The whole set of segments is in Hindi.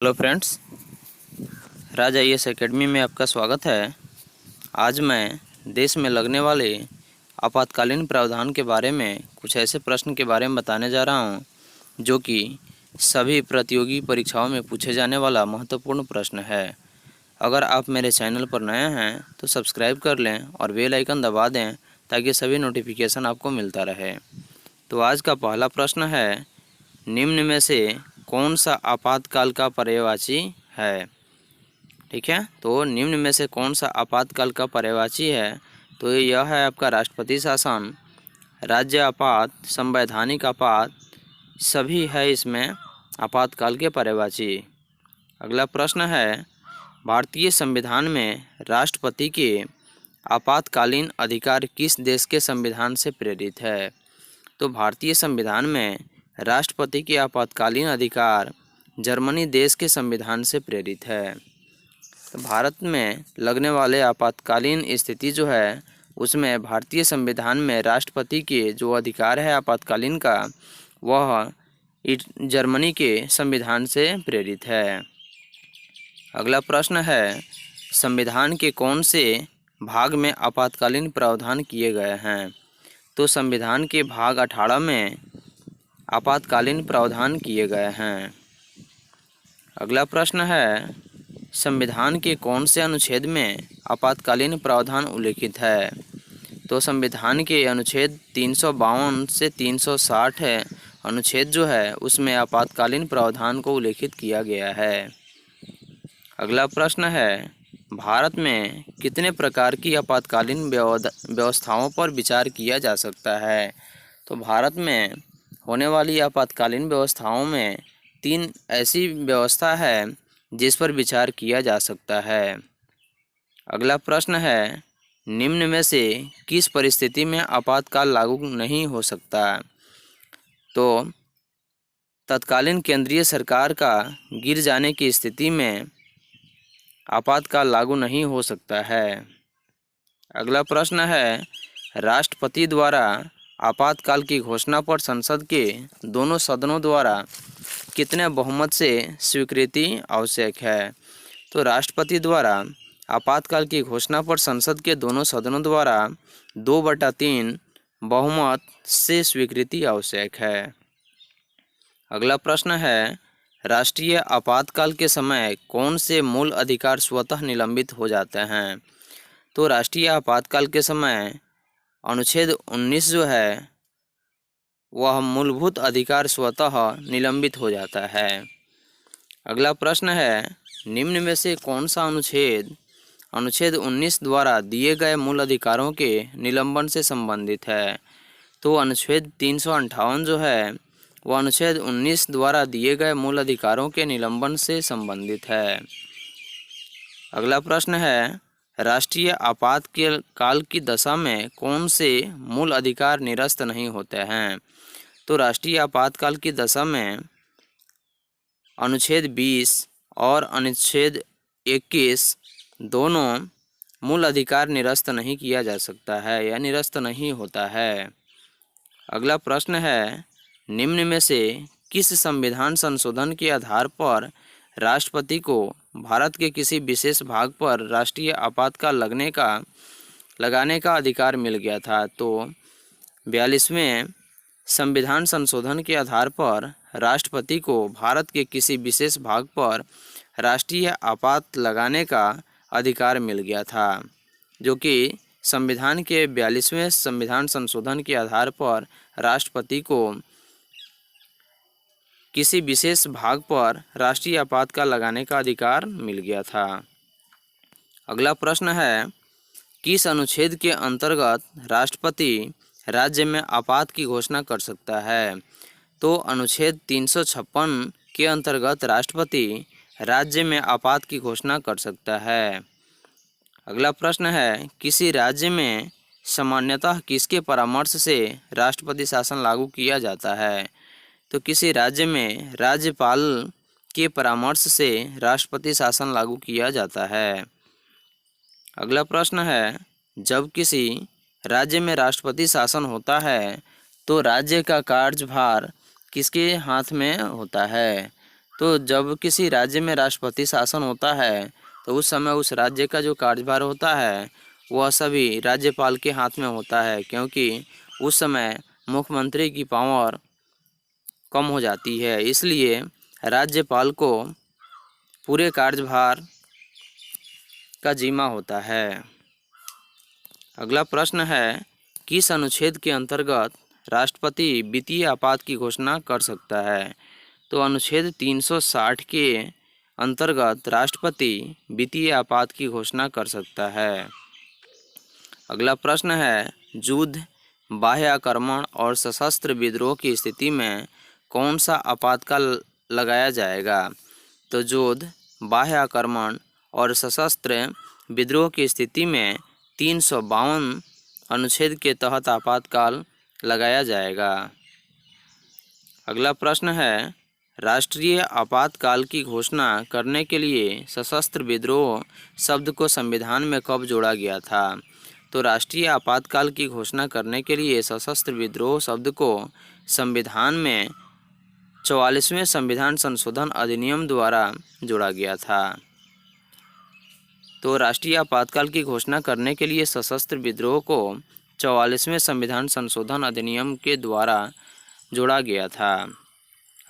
हेलो फ्रेंड्स, राज आईएएस एकेडमी में आपका स्वागत है। आज मैं देश में लगने वाले आपातकालीन प्रावधान के बारे में कुछ ऐसे प्रश्न के बारे में बताने जा रहा हूं, जो कि सभी प्रतियोगी परीक्षाओं में पूछे जाने वाला महत्वपूर्ण प्रश्न है। अगर आप मेरे चैनल पर नए हैं तो सब्सक्राइब कर लें और बेल आइकन दबा दें ताकि सभी नोटिफिकेशन आपको मिलता रहे। तो आज का पहला प्रश्न है, निम्न में से कौन सा आपातकाल का पर्यायवाची है? ठीक है, तो निम्न में से कौन सा आपातकाल का पर्यायवाची है? तो यह है आपका राष्ट्रपति शासन, राज्य आपात, संवैधानिक आपात, सभी है इसमें आपातकाल के पर्यायवाची। अगला प्रश्न है, भारतीय संविधान में राष्ट्रपति के आपातकालीन अधिकार किस देश के संविधान से प्रेरित है? तो भारतीय संविधान में राष्ट्रपति के आपातकालीन अधिकार जर्मनी देश के संविधान से प्रेरित है। तो भारत में लगने वाले आपातकालीन स्थिति जो है उसमें भारतीय संविधान में राष्ट्रपति के जो अधिकार है आपातकालीन का, वह जर्मनी के संविधान से प्रेरित है। अगला प्रश्न है, संविधान के कौन से भाग में आपातकालीन प्रावधान किए गए हैं? तो संविधान के भाग 18 में आपातकालीन प्रावधान किए गए हैं। अगला प्रश्न है, संविधान के कौन से अनुच्छेद में आपातकालीन प्रावधान उल्लिखित है? तो संविधान के अनुच्छेद 352 से 360 है अनुच्छेद जो है उसमें आपातकालीन प्रावधान को उल्लिखित किया गया है। अगला प्रश्न है, भारत में कितने प्रकार की आपातकालीन व्यवस्थाओं पर विचार किया जा सकता है? तो भारत में होने वाली आपातकालीन व्यवस्थाओं में 3 ऐसी व्यवस्था है जिस पर विचार किया जा सकता है। अगला प्रश्न है, निम्न में से किस परिस्थिति में आपातकाल लागू नहीं हो सकता? तो तत्कालीन केंद्रीय सरकार का गिर जाने की स्थिति में आपातकाल लागू नहीं हो सकता है। अगला प्रश्न है, राष्ट्रपति द्वारा आपातकाल की घोषणा पर संसद के दोनों सदनों द्वारा कितने बहुमत से स्वीकृति आवश्यक है? तो राष्ट्रपति द्वारा आपातकाल की घोषणा पर संसद के दोनों सदनों द्वारा 2/3 बहुमत से स्वीकृति आवश्यक है। अगला प्रश्न है, राष्ट्रीय आपातकाल के समय कौन से मूल अधिकार स्वतः निलंबित हो जाते हैं? तो राष्ट्रीय आपातकाल के समय अनुच्छेद 19 जो है वह मूलभूत अधिकार स्वतः निलंबित हो जाता है। अगला प्रश्न है, निम्न में से कौन सा अनुच्छेद 19 द्वारा दिए गए मूल अधिकारों के निलंबन से संबंधित है? तो अनुच्छेद 358 जो है वह अनुच्छेद 19 द्वारा दिए गए मूल अधिकारों के निलंबन से संबंधित है। अगला प्रश्न है, राष्ट्रीय आपातकाल की दशा में कौन से मूल अधिकार निरस्त नहीं होते हैं? तो राष्ट्रीय आपातकाल की दशा में अनुच्छेद 20 और अनुच्छेद 21 दोनों मूल अधिकार निरस्त नहीं किया जा सकता है या निरस्त नहीं होता है। अगला प्रश्न है, निम्न में से किस संविधान संशोधन के आधार पर राष्ट्रपति को भारत के किसी विशेष भाग पर राष्ट्रीय आपातकाल लगाने का अधिकार मिल गया था? तो 42वें संविधान संशोधन के आधार पर राष्ट्रपति को भारत के किसी विशेष भाग पर राष्ट्रीय आपात लगाने का अधिकार मिल गया था, जो कि संविधान के 42वें संविधान संशोधन के आधार पर राष्ट्रपति को किसी विशेष भाग पर राष्ट्रीय आपातकाल लगाने का अधिकार मिल गया था। अगला प्रश्न है, किस अनुच्छेद के अंतर्गत राष्ट्रपति राज्य में आपात की घोषणा कर सकता है? तो अनुच्छेद 356 के अंतर्गत राष्ट्रपति राज्य में आपात की घोषणा कर सकता है। अगला प्रश्न है, किसी राज्य में सामान्यतः किसके परामर्श से राष्ट्रपति शासन लागू किया जाता है? तो किसी राज्य में राज्यपाल के परामर्श से राष्ट्रपति शासन लागू किया जाता है। अगला प्रश्न है, जब किसी राज्य में राष्ट्रपति शासन होता है तो राज्य का कार्यभार किसके हाथ में होता है? तो जब किसी राज्य में राष्ट्रपति शासन होता है तो उस समय उस राज्य का जो कार्यभार होता है वह सभी राज्यपाल के हाथ में होता है, क्योंकि उस समय मुख्यमंत्री की पावर कम हो जाती है, इसलिए राज्यपाल को पूरे कार्यभार का जिम्मा होता है। अगला प्रश्न है, किस अनुच्छेद के अंतर्गत राष्ट्रपति वित्तीय आपात की घोषणा कर सकता है? तो अनुच्छेद 360 के अंतर्गत राष्ट्रपति वित्तीय आपात की घोषणा कर सकता है। अगला प्रश्न है, युद्ध, बाह्य आक्रमण और सशस्त्र विद्रोह की स्थिति में कौन सा आपातकाल लगाया जाएगा? तो युद्ध, बाह्य आक्रमण और सशस्त्र विद्रोह की स्थिति में 352 अनुच्छेद के तहत आपातकाल लगाया जाएगा। अगला प्रश्न है, राष्ट्रीय आपातकाल की घोषणा करने के लिए सशस्त्र विद्रोह शब्द को संविधान में कब जोड़ा गया था? तो राष्ट्रीय आपातकाल की घोषणा करने के लिए सशस्त्र विद्रोह शब्द को संविधान में 44वें संविधान संशोधन अधिनियम द्वारा जोड़ा गया था। तो राष्ट्रीय आपातकाल की घोषणा करने के लिए सशस्त्र विद्रोह को 44वें संविधान संशोधन अधिनियम के द्वारा जोड़ा गया था।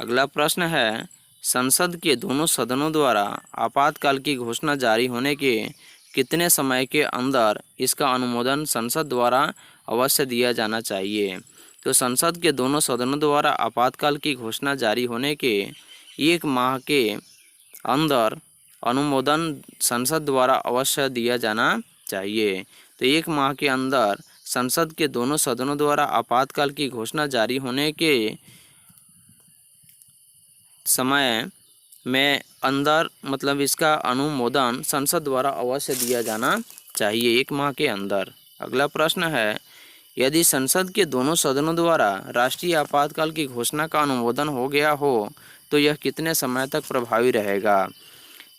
अगला प्रश्न है, संसद के दोनों सदनों द्वारा आपातकाल की घोषणा जारी होने के कितने समय के अंदर इसका अनुमोदन संसद द्वारा अवश्य दिया जाना चाहिए? तो संसद के दोनों सदनों द्वारा आपातकाल की घोषणा जारी होने के 1 माह के अंदर अनुमोदन संसद द्वारा अवश्य दिया जाना चाहिए। तो 1 माह के अंदर संसद के दोनों सदनों द्वारा आपातकाल की घोषणा जारी होने के समय में अंदर मतलब इसका अनुमोदन संसद द्वारा अवश्य दिया जाना चाहिए 1 माह के अंदर। अगला प्रश्न है, यदि संसद के दोनों सदनों द्वारा राष्ट्रीय आपातकाल की घोषणा का अनुमोदन हो गया हो तो यह कितने समय तक प्रभावी रहेगा?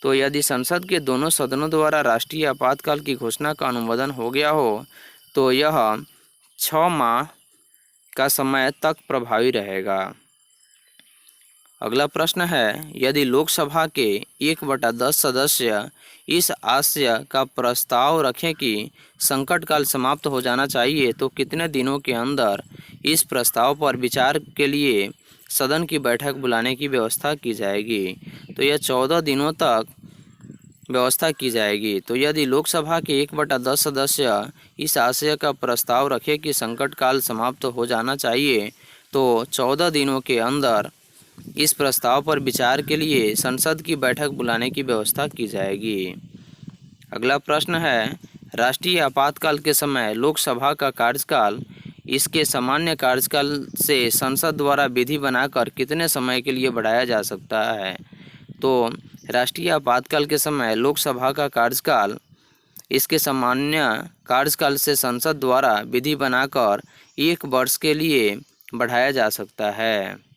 तो यदि संसद के दोनों सदनों द्वारा राष्ट्रीय आपातकाल की घोषणा का अनुमोदन हो गया हो तो यह 6 माह का समय तक प्रभावी रहेगा। अगला प्रश्न है, यदि लोकसभा के 1/10 सदस्य इस आशय का प्रस्ताव रखें कि संकट काल समाप्त हो जाना चाहिए तो कितने दिनों के अंदर इस प्रस्ताव पर विचार के लिए सदन की बैठक बुलाने की व्यवस्था की जाएगी? तो यह 14 दिनों तक व्यवस्था की जाएगी। तो यदि लोकसभा के 1/10 सदस्य इस आशय का प्रस्ताव रखें कि संकट काल समाप्त हो जाना चाहिए तो 14 दिनों के अंदर इस प्रस्ताव पर विचार के लिए संसद की बैठक बुलाने की व्यवस्था की जाएगी। अगला प्रश्न है, राष्ट्रीय आपातकाल के समय लोकसभा का कार्यकाल इसके सामान्य कार्यकाल से संसद द्वारा विधि बनाकर कितने समय के लिए बढ़ाया जा सकता है? तो राष्ट्रीय आपातकाल के समय लोकसभा का कार्यकाल इसके सामान्य कार्यकाल से संसद द्वारा विधि बनाकर 1 वर्ष के लिए बढ़ाया जा सकता है।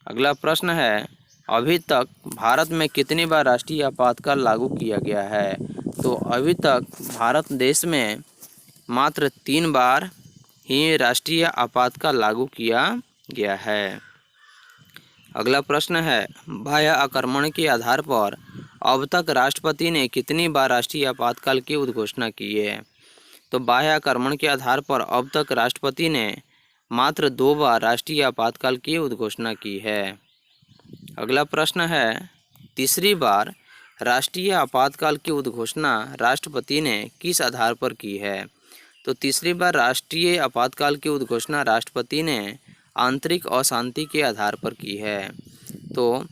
अगला प्रश्न है, अभी तक भारत में कितनी बार राष्ट्रीय आपातकाल लागू किया गया है? तो अभी तक भारत देश में मात्र 3 बार ही राष्ट्रीय आपातकाल लागू किया गया है। अगला प्रश्न है, बाह्य आक्रमण के आधार पर अब तक राष्ट्रपति ने कितनी बार राष्ट्रीय आपातकाल की उद्घोषणा की है? तो बाह्य आक्रमण के आधार पर अब तक राष्ट्रपति ने मात्र 2 बार राष्ट्रीय आपातकाल की उद्घोषणा की है। अगला प्रश्न है, तीसरी बार राष्ट्रीय आपातकाल की उद्घोषणा राष्ट्रपति ने किस आधार पर की है? तो तीसरी बार राष्ट्रीय आपातकाल की उद्घोषणा राष्ट्रपति ने आंतरिक अशांति के आधार पर की है। तो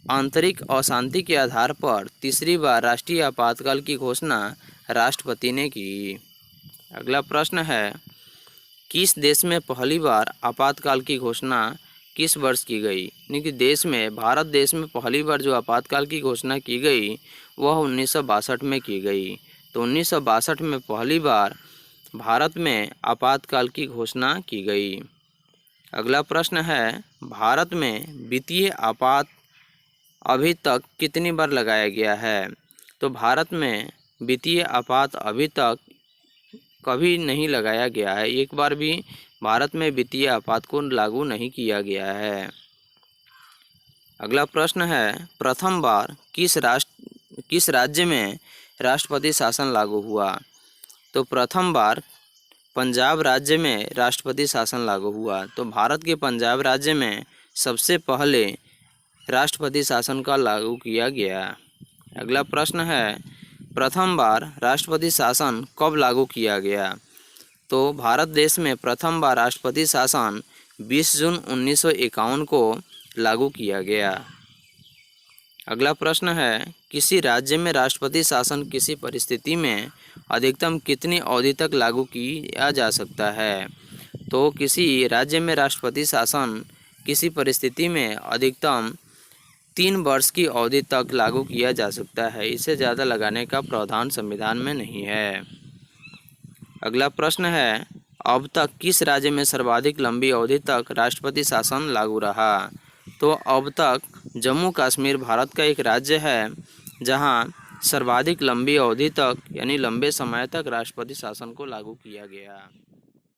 आंतरिक अशांति के आधार पर तीसरी बार राष्ट्रीय आपातकाल की घोषणा राष्ट्रपति ने की। अगला प्रश्न है, किस देश में पहली बार आपातकाल की घोषणा किस वर्ष की गई? यानी कि देश में भारत देश में पहली बार जो आपातकाल की घोषणा की गई वह 1962 में की गई। तो 1962 में पहली बार भारत में आपातकाल की घोषणा की गई। अगला प्रश्न है, भारत में वित्तीय आपात अभी तक कितनी बार लगाया गया है? तो भारत में वित्तीय आपात अभी तक कभी नहीं लगाया गया है, एक बार भी भारत में वित्तीय आपात को लागू नहीं किया गया है। अगला प्रश्न है, प्रथम बार किस राज्य में राष्ट्रपति शासन लागू हुआ? तो प्रथम बार पंजाब राज्य में राष्ट्रपति शासन लागू हुआ। तो भारत के पंजाब राज्य में सबसे पहले राष्ट्रपति शासन का लागू किया गया। अगला प्रश्न है, प्रथम बार राष्ट्रपति शासन कब लागू किया गया? तो भारत देश में प्रथम बार राष्ट्रपति शासन 20 जून 1951 को लागू किया गया। अगला प्रश्न है, किसी राज्य में राष्ट्रपति शासन किसी परिस्थिति में अधिकतम कितनी अवधि तक लागू किया जा सकता है? तो किसी राज्य में राष्ट्रपति शासन किसी परिस्थिति में अधिकतम 3 वर्ष की अवधि तक लागू किया जा सकता है। इससे ज़्यादा लगाने का प्रावधान संविधान में नहीं है। अगला प्रश्न है, अब तक किस राज्य में सर्वाधिक लंबी अवधि तक राष्ट्रपति शासन लागू रहा? तो अब तक जम्मू कश्मीर भारत का एक राज्य है जहां सर्वाधिक लंबी अवधि तक यानी लंबे समय तक राष्ट्रपति शासन को लागू किया गया।